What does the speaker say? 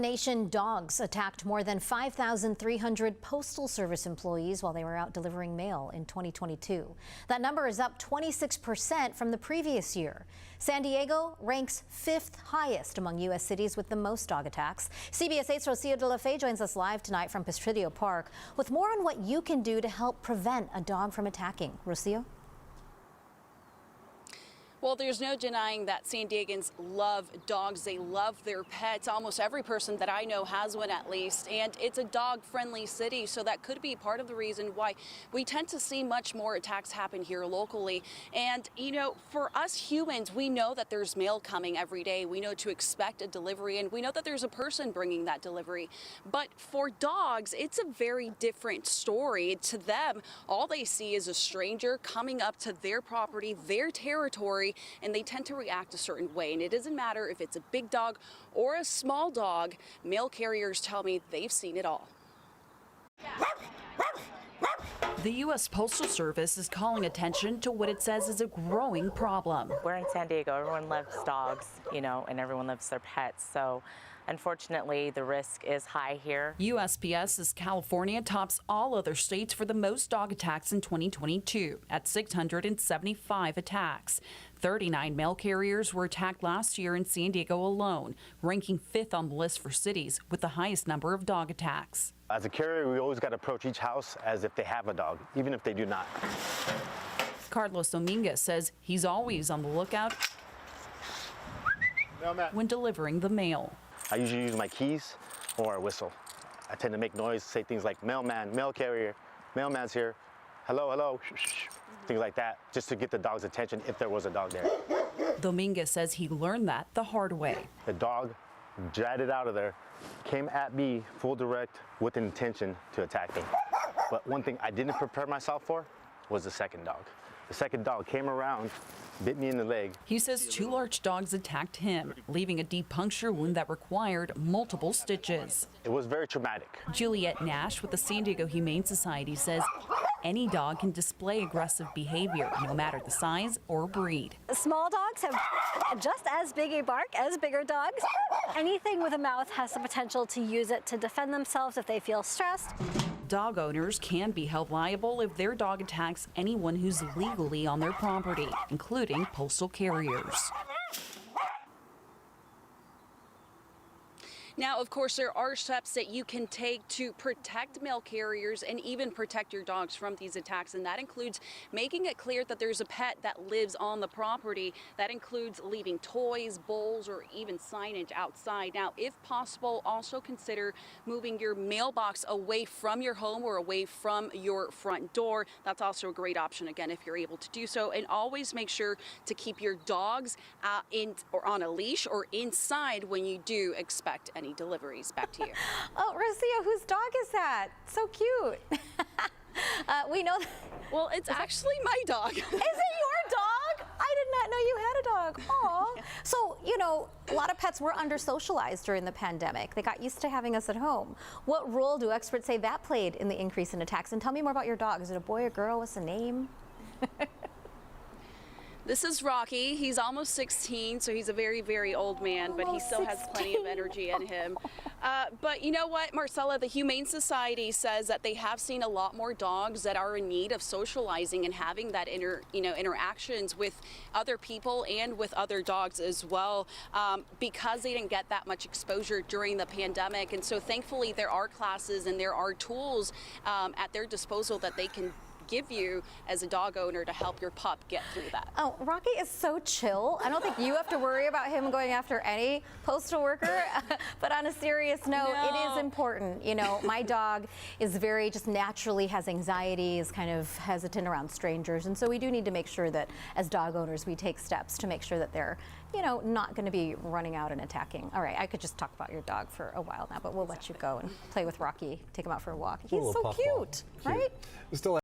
Nation dogs attacked more than 5,300 Postal Service employees while they were out delivering mail in 2022. That number is up 26% from the previous year. San Diego ranks 5th highest among U.S. cities with the most dog attacks. CBS 8's Rocio de la Fe joins us live tonight from Presidio Park with more on what you can do to help prevent a dog from attacking. Rocio? Well, there's no denying that San Diegans love dogs. They love their pets. Almost every person that I know has one at least, and it's a dog-friendly city, so that could be part of the reason why we tend to see much more attacks happen here locally. And, you know, for us humans, we know that there's mail coming every day. We know to expect a delivery, and we know that there's a person bringing that delivery. But for dogs, it's a very different story. To them, all they see is a stranger coming up to their property, their territory, and they tend to react a certain way. And it doesn't matter if it's a big dog or a small dog. Mail carriers tell me they've seen it all. The U.S. Postal Service is calling attention to what it says is a growing problem. We're in San Diego. Everyone loves dogs, you know, and everyone loves their pets. So unfortunately, the risk is high here. USPS says California tops all other states for the most dog attacks in 2022 at 675 attacks. 39 mail carriers were attacked last year in San Diego alone, ranking 5th on the list for cities with the highest number of dog attacks. As a carrier, we always got to approach each house as if they have a dog, even if they do not. Carlos Dominguez says he's always on the lookout when delivering the mail. I usually use my keys or a whistle. I tend to make noise, say things like mailman, mail carrier, mailman's here, hello, hello, things like that, just to get the dog's attention if there was a dog there. Dominguez says he learned that the hard way. The dog dragged it out of there, came at me full direct with an intention to attack me. But one thing I didn't prepare myself for was the second dog. The second dog came around, bit me in the leg. He says 2 large dogs attacked him, leaving a deep puncture wound that required multiple stitches. It was very traumatic. Juliet Nash with the San Diego Humane Society says any dog can display aggressive behavior, no matter the size or breed. Small dogs have just as big a bark as bigger dogs. Anything with a mouth has the potential to use it to defend themselves if they feel stressed. Dog owners can be held liable if their dog attacks anyone who's legally on their property, including postal carriers. Now, of course, there are steps that you can take to protect mail carriers and even protect your dogs from these attacks. And that includes making it clear that there's a pet that lives on the property. That includes leaving toys, bowls, or even signage outside. Now, if possible, also consider moving your mailbox away from your home or away from your front door. That's also a great option, again, if you're able to do so. And always make sure to keep your dogs or on a leash or inside when you do expect any deliveries. Back to you. Oh, Rocio, whose dog is that? So cute. We know. Well, it's actually my dog. Is it your dog? I did not know you had a dog. Aw. So, you know, a lot of pets were under-socialized during the pandemic. They got used to having us at home. What role do experts say that played in the increase in attacks? And tell me more about your dog. Is it a boy or girl? What's the name? This is Rocky. He's almost 16, so he's a very, very old man, but he still has plenty of energy in him. But you know what, Marcella, the Humane Society says that they have seen a lot more dogs that are in need of socializing and having that interactions with other people and with other dogs as well, because they didn't get that much exposure during the pandemic. And so thankfully there are classes and there are tools at their disposal that they can give you as a dog owner to help your pup get through that. Oh, Rocky is so chill. I don't think you have to worry about him going after any postal worker. But on a serious note, it is important. You know, my dog is very just naturally has anxiety, is kind of hesitant around strangers. And so we do need to make sure that as dog owners, we take steps to make sure that they're, you know, not going to be running out and attacking. All right, I could just talk about your dog for a while now, but we'll let you go and play with Rocky, take him out for a walk. He's so cute, right?